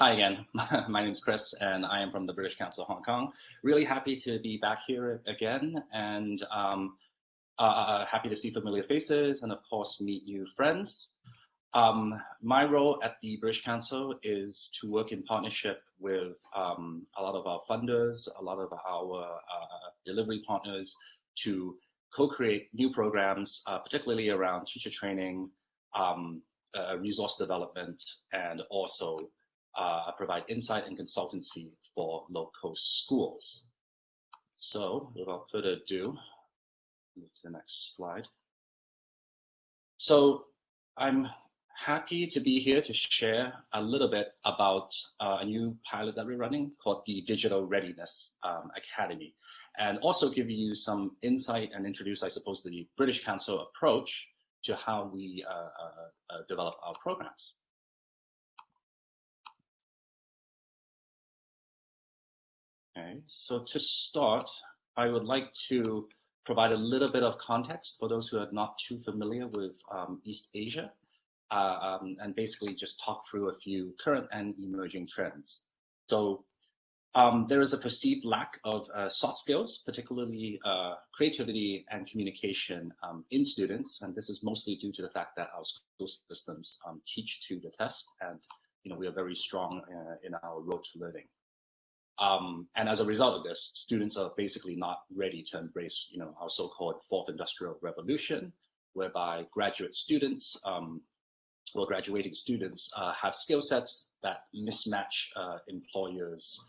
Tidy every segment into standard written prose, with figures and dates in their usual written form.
Hi again, my name is Chris and I am from the British Council Hong Kong. Really happy to be back here again and happy to see familiar faces and of course meet new friends. My role at the British Council is to work in partnership with a lot of our funders, a lot of our delivery partners to co-create new programs, particularly around teacher training, resource development, and also provide insight and consultancy for local schools. So without further ado, move to the next slide. So I'm happy to be here to share a little bit about a new pilot that we're running called the Digital Readiness Academy, and also give you some insight and introduce, I suppose, the British Council approach to how we develop our programs. Okay, so to start, I would like to provide a little bit of context for those who are not too familiar with East Asia, and basically just talk through a few current and emerging trends. So there is a perceived lack of soft skills, particularly creativity and communication in students, and this is mostly due to the fact that our school systems teach to the test, and we are very strong in our road to learning. And as a result of this, students are basically not ready to embrace, our so-called fourth industrial revolution, whereby graduate students or graduating students have skill sets that mismatch employers'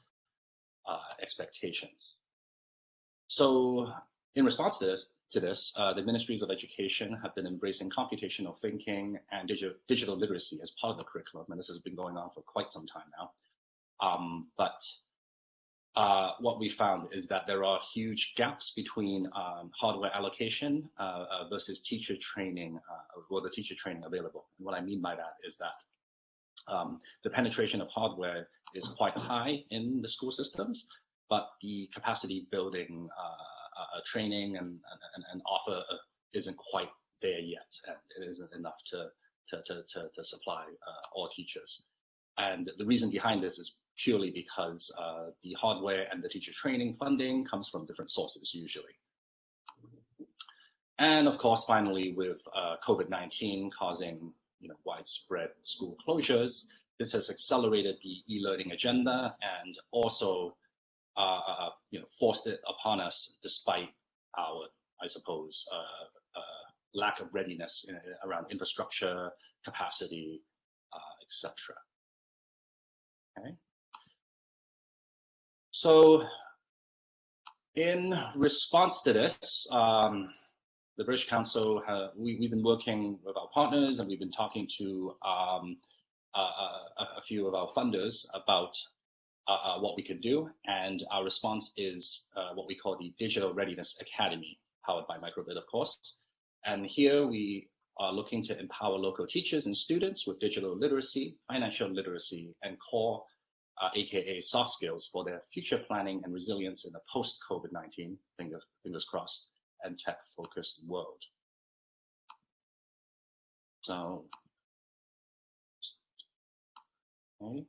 expectations. So in response to this, the Ministries of Education have been embracing computational thinking and digital literacy as part of the curriculum, and this has been going on for quite some time now. What we found is that there are huge gaps between hardware allocation versus teacher training, or the teacher training available. And what I mean by that is that the penetration of hardware is quite high in the school systems, but the capacity building training and offer isn't quite there yet, and it isn't enough to supply all teachers. And the reason behind this is purely because the hardware and the teacher training funding comes from different sources usually. And of course, finally, with COVID-19 causing widespread school closures, this has accelerated the e-learning agenda and also forced it upon us despite our, I suppose, lack of readiness around infrastructure, capacity, etc. Okay. So in response to this, the British Council, we've been working with our partners and we've been talking to a few of our funders about what we could do. And our response is what we call the Digital Readiness Academy, powered by Microbit, of course. And here we are looking to empower local teachers and students with digital literacy, financial literacy, and core aka soft skills for their future planning and resilience in a post-COVID-19, fingers crossed, and tech-focused world. So, okay.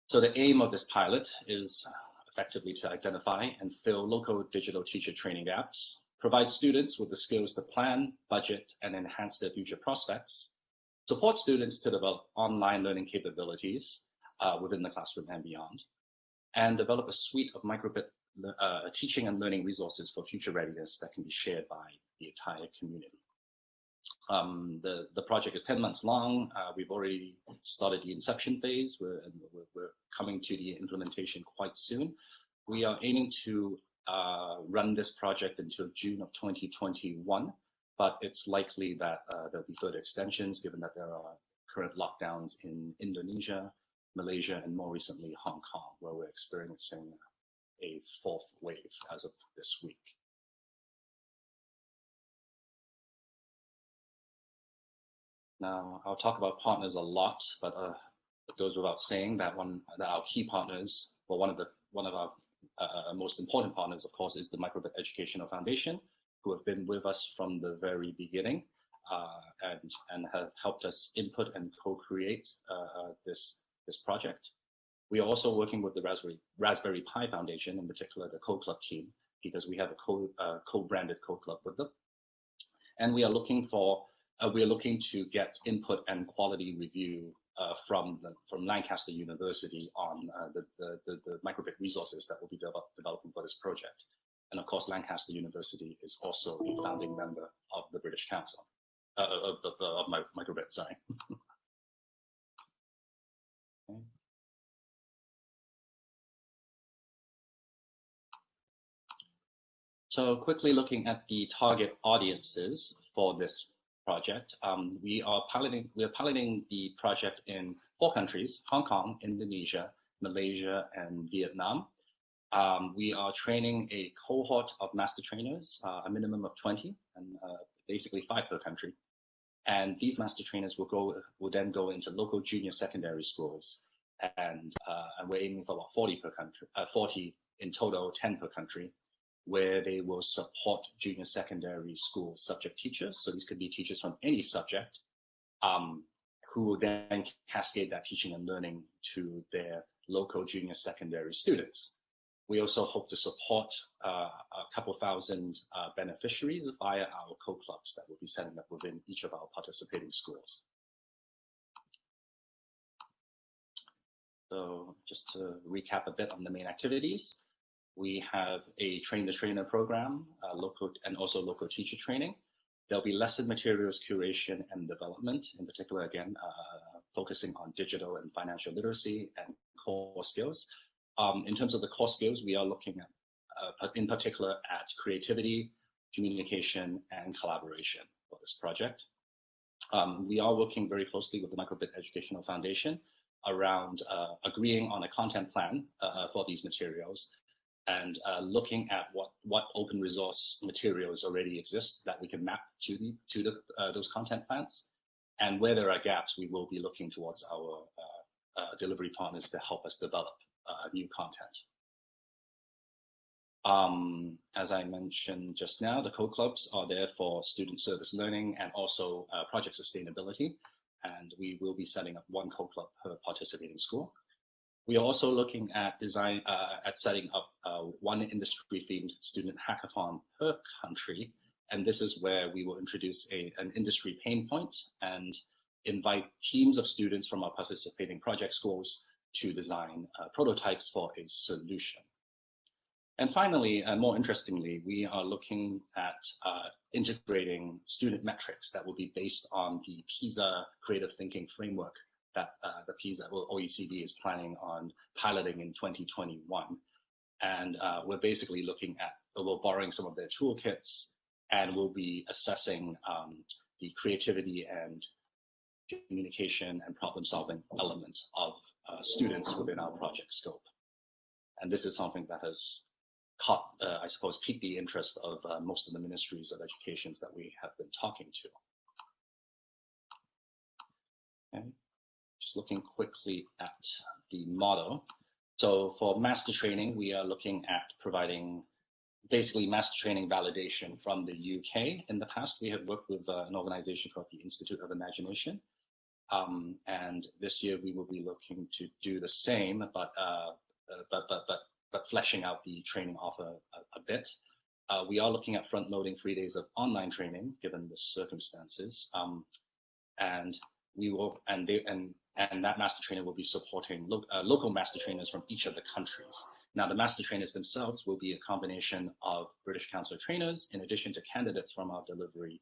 So the aim of this pilot is effectively to identify and fill local digital teacher training gaps, provide students with the skills to plan, budget, and enhance their future prospects, support students to develop online learning capabilities within the classroom and beyond, and develop a suite of microbit teaching and learning resources for future readiness that can be shared by the entire community. The project is 10 months long. We've already started the inception phase. We're coming to the implementation quite soon. We are aiming to run this project until June of 2021. But it's likely that there'll be further extensions given that there are current lockdowns in Indonesia, Malaysia, and more recently Hong Kong, where we're experiencing a fourth wave as of this week. Now, I'll talk about partners a lot, but it goes without saying that our key partners, well, one of our most important partners, of course, is the Microbit Educational Foundation, who have been with us from the very beginning. and have helped us input and co-create this project. We are also working with the Raspberry Pi Foundation, in particular the Code Club team, because we have a co-branded Code Club with them. And we are looking to get input and quality review from Lancaster University on the microbit resources that will be developing for this project. And of course, Lancaster University is also a founding member of the British Council of microbit. Sorry. Okay. So quickly looking at the target audiences for this project, we are piloting the project in 4 countries: Hong Kong, Indonesia, Malaysia, and Vietnam. We are training a cohort of master trainers, a minimum of 20, and basically 5 per country. And these master trainers will then go into local junior secondary schools, and we're aiming for about 40 per country, 40 in total, 10 per country, where they will support junior secondary school subject teachers. So these could be teachers from any subject, who will then cascade that teaching and learning to their local junior secondary students. We also hope to support a couple thousand beneficiaries via our co-clubs that will be setting up within each of our participating schools. So just to recap a bit on the main activities, we have a train-the-trainer program, local and also local teacher training. There'll be lesson materials curation and development, in particular, again, focusing on digital and financial literacy and core skills. In terms of the core skills, we are looking at, in particular, at creativity, communication, and collaboration for this project. We are working very closely with the Microbit Educational Foundation around agreeing on a content plan for these materials, and looking at what open resource materials already exist that we can map to those content plans. And where there are gaps, we will be looking towards our delivery partners to help us develop new content. As I mentioned just now, the code clubs are there for student service learning and also project sustainability. And we will be setting up 1 code club per participating school. We are also looking at setting up 1 industry-themed student hackathon per country. And this is where we will introduce an industry pain point and invite teams of students from our participating project schools to design prototypes for a solution. And finally, and more interestingly, we are looking at integrating student metrics that will be based on the PISA creative thinking framework that the PISA, well, OECD is planning on piloting in 2021. And we're basically looking at, we're borrowing some of their toolkits, and we'll be assessing the creativity and communication and problem solving element of students within our project scope. And this is something that has caught, I suppose, piqued the interest of most of the ministries of education that we have been talking to. Okay. Just looking quickly at the model. So for master training, we are looking at providing basically master training validation from the UK. In the past, we have worked with an organization called the Institute of Imagination. And this year we will be looking to do the same, but fleshing out the training offer a bit. We are looking at front loading 3 days of online training given the circumstances. And we will, and that master trainer will be supporting local master trainers from each of the countries. Now, the master trainers themselves will be a combination of British Council trainers in addition to candidates from our delivery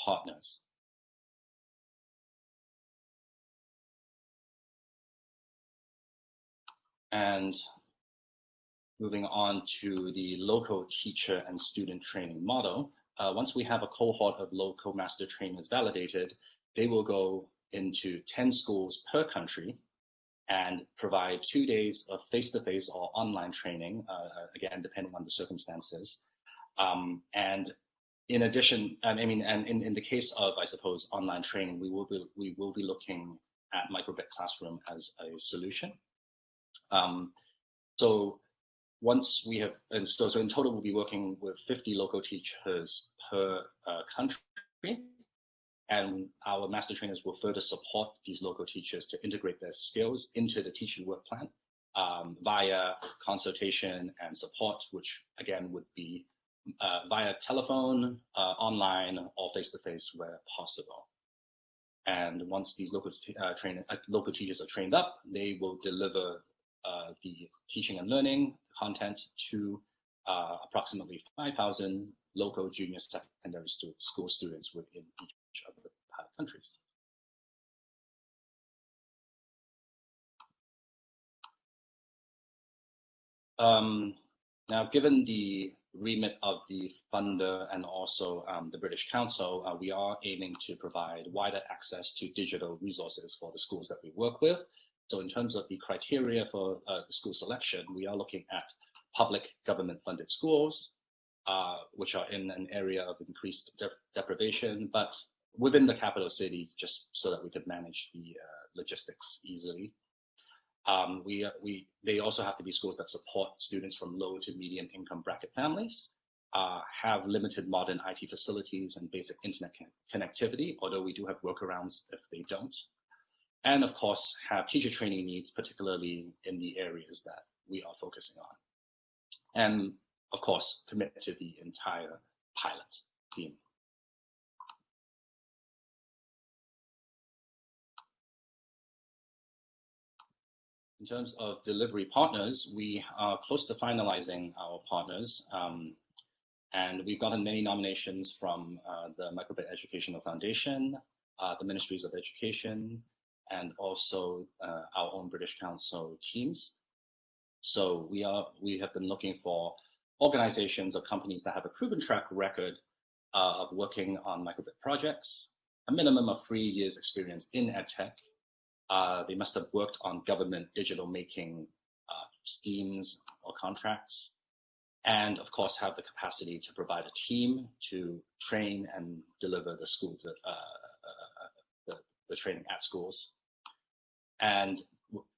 partners. And moving on to the local teacher and student training model, once we have a cohort of local master trainers validated, they will go into 10 schools per country and provide 2 days of face-to-face or online training, again, depending on the circumstances. And in addition, and in the case of, I suppose, online training, we will be looking at microbit classroom as a solution. So once we have, and so in total, we'll be working with 50 local teachers per country. And our master trainers will further support these local teachers to integrate their skills into the teaching work plan via consultation and support, which again would be via telephone, online, or face-to-face where possible. And once these local teachers are trained up, they will deliver the teaching and learning content to approximately 5,000 local junior secondary school students within each of the countries. Now, given the remit of the funder and also the British Council, we are aiming to provide wider access to digital resources for the schools that we work with. So in terms of the criteria for the school selection, we are looking at public government funded schools, which are in an area of increased deprivation, but within the capital city, just so that we could manage the logistics easily. They also have to be schools that support students from low to medium income bracket families, have limited modern IT facilities and basic internet connectivity, although we do have workarounds if they don't. And of course, have teacher training needs, particularly in the areas that we are focusing on. And of course, commit to the entire pilot team. In terms of delivery partners, we are close to finalizing our partners, and we've gotten many nominations from the Microbit Educational Foundation, the Ministries of Education, and also our own British Council teams. So we have been looking for organizations or companies that have a proven track record of working on microbit projects, a minimum of 3 years experience in EdTech. They must have worked on government digital making schemes or contracts, and of course have the capacity to provide a team to train and deliver the school to, the training at schools. And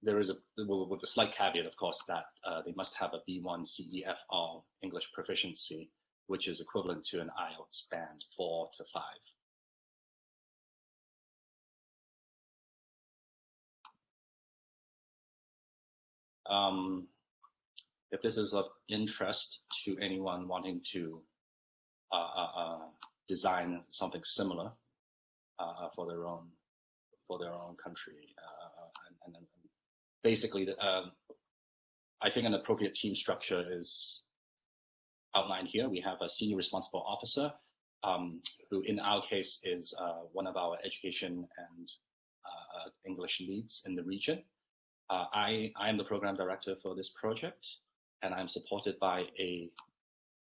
there is with a slight caveat, of course, that they must have a B1 CEFR English proficiency, which is equivalent to an IELTS band 4 to 5. If this is of interest to anyone wanting to design something similar for their own country, and basically, I think an appropriate team structure is outlined here. We have a senior responsible officer, who in our case is one of our education and English leads in the region. I am the program director for this project, and I'm supported by a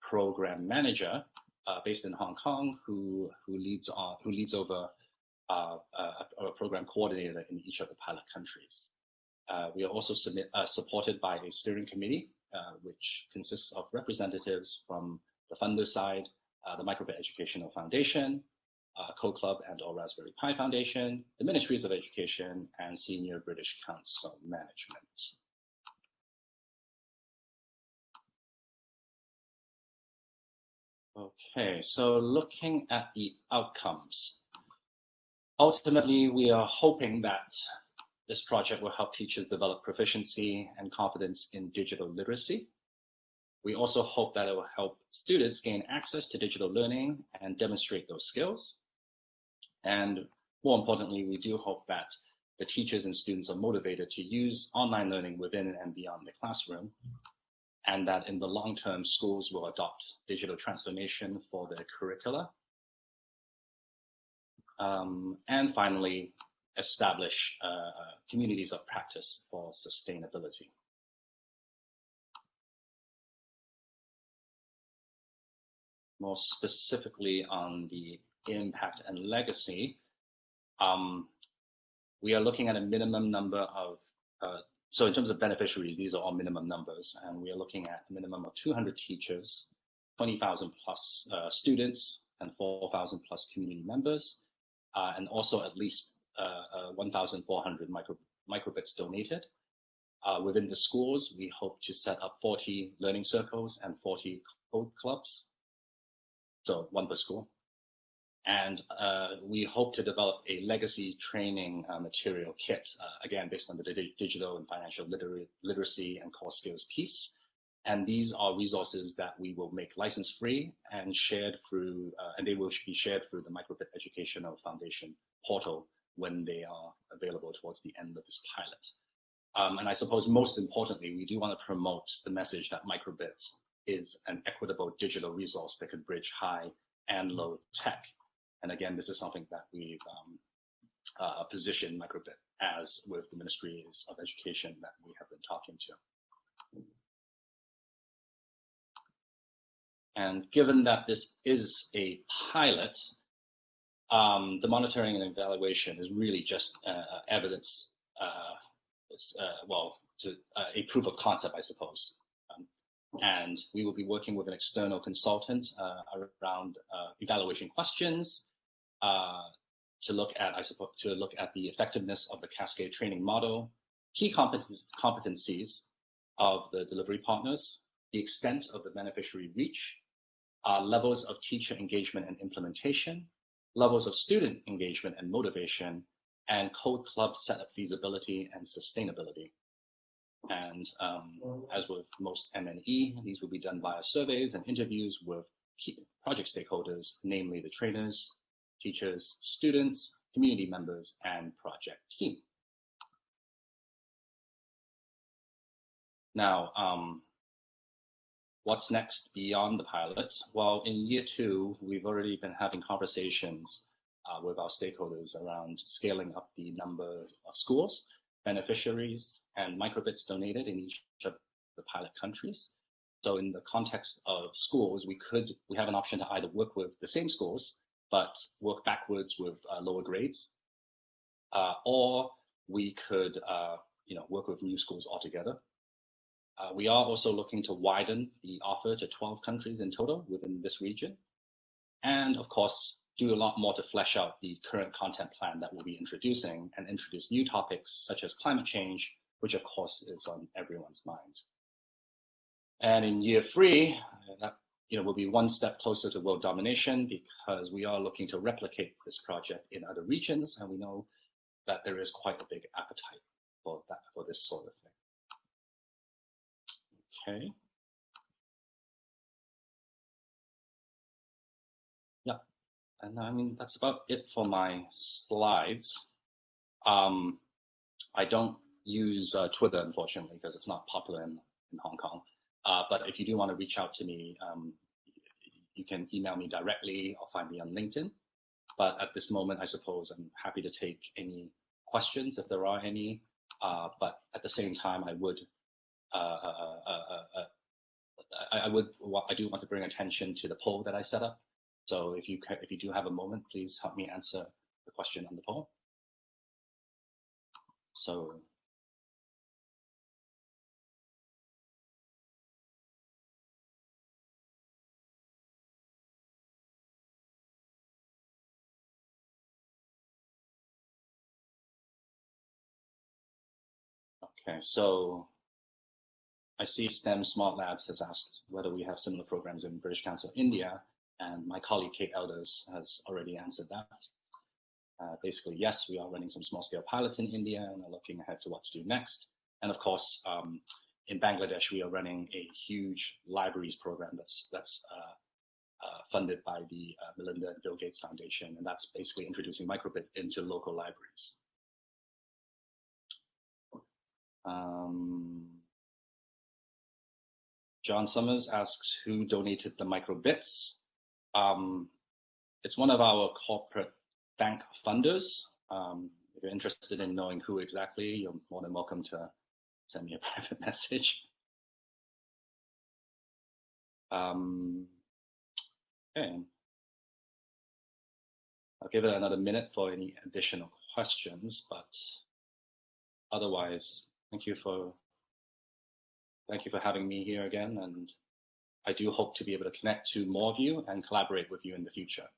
program manager based in Hong Kong who leads over a program coordinator in each of the pilot countries. We are also supported by a steering committee, which consists of representatives from the funder side, the Microbit Educational Foundation, K12 and or Raspberry Pi Foundation, the Ministries of Education, and Senior British Council Management. Okay, so looking at the outcomes. Ultimately, we are hoping that this project will help teachers develop proficiency and confidence in digital literacy. We also hope that it will help students gain access to digital learning and demonstrate those skills. And more importantly, we do hope that the teachers and students are motivated to use online learning within and beyond the classroom, and that in the long term, schools will adopt digital transformation for their curricula. And finally, establish communities of practice for sustainability. More specifically on the impact and legacy, we are looking at a minimum number of, so in terms of beneficiaries, these are all minimum numbers, and we are looking at a minimum of 200 teachers, 20,000 plus students, and 4,000 plus community members, and also at least 1,400 microbits donated. Within the schools, we hope to set up 40 learning circles and 40 code clubs, so one per school. And we hope to develop a legacy training material kit, again, based on the digital and financial literacy and core skills piece. And these are resources that we will make license free and shared through, and they will be shared through the Microbit Educational Foundation portal when they are available towards the end of this pilot. And I suppose most importantly, we do want to promote the message that Microbit is an equitable digital resource that could bridge high and low tech. And again, this is something that we've positioned Microbit as with the Ministries of Education that we have been talking to. And given that this is a pilot, the monitoring and evaluation is really just evidence, a proof of concept, I suppose. And we will be working with an external consultant around evaluation questions to look at, the effectiveness of the cascade training model, key competencies of the delivery partners, the extent of the beneficiary reach, levels of teacher engagement and implementation, levels of student engagement and motivation, and code club setup feasibility and sustainability. And as with most M&E, these will be done via surveys and interviews with key project stakeholders, namely the trainers, teachers, students, community members, and project team. Now, what's next beyond the pilot? Well, in year 2, we've already been having conversations with our stakeholders around scaling up the number of schools, beneficiaries, and microbits donated in each of the pilot countries. So in the context of schools, we have an option to either work with the same schools, but work backwards with lower grades, or we could work with new schools altogether. We are also looking to widen the offer to 12 countries in total within this region. And of course, do a lot more to flesh out the current content plan that we'll be introducing and introduce new topics such as climate change, which of course is on everyone's mind. And in year 3, that will be one step closer to world domination, because we are looking to replicate this project in other regions, and we know that there is quite a big appetite for this sort of thing. Okay. Yeah, and I mean, that's about it for my slides. I don't use Twitter, unfortunately, because it's not popular in Hong Kong. But if you do want to reach out to me, you can email me directly or find me on LinkedIn. But at this moment, I suppose I'm happy to take any questions if there are any. But at the same time, I do want to bring attention to the poll that I set up. So if you do have a moment, please help me answer the question on the poll. So. Okay, so I see STEM Smart Labs has asked whether we have similar programs in British Council India, and my colleague Kate Elders has already answered that. Basically, yes, we are running some small-scale pilots in India and are looking ahead to what to do next. And of course, in Bangladesh, we are running a huge libraries program that's funded by the Melinda and Bill Gates Foundation, and that's basically introducing microbit into local libraries. John Summers asks who donated the microbits. It's one of our corporate bank funders. If you're interested in knowing who exactly, you're more than welcome to send me a private message. Okay. I'll give it another minute for any additional questions, but otherwise, thank you for having me here again, and I do hope to be able to connect to more of you and collaborate with you in the future.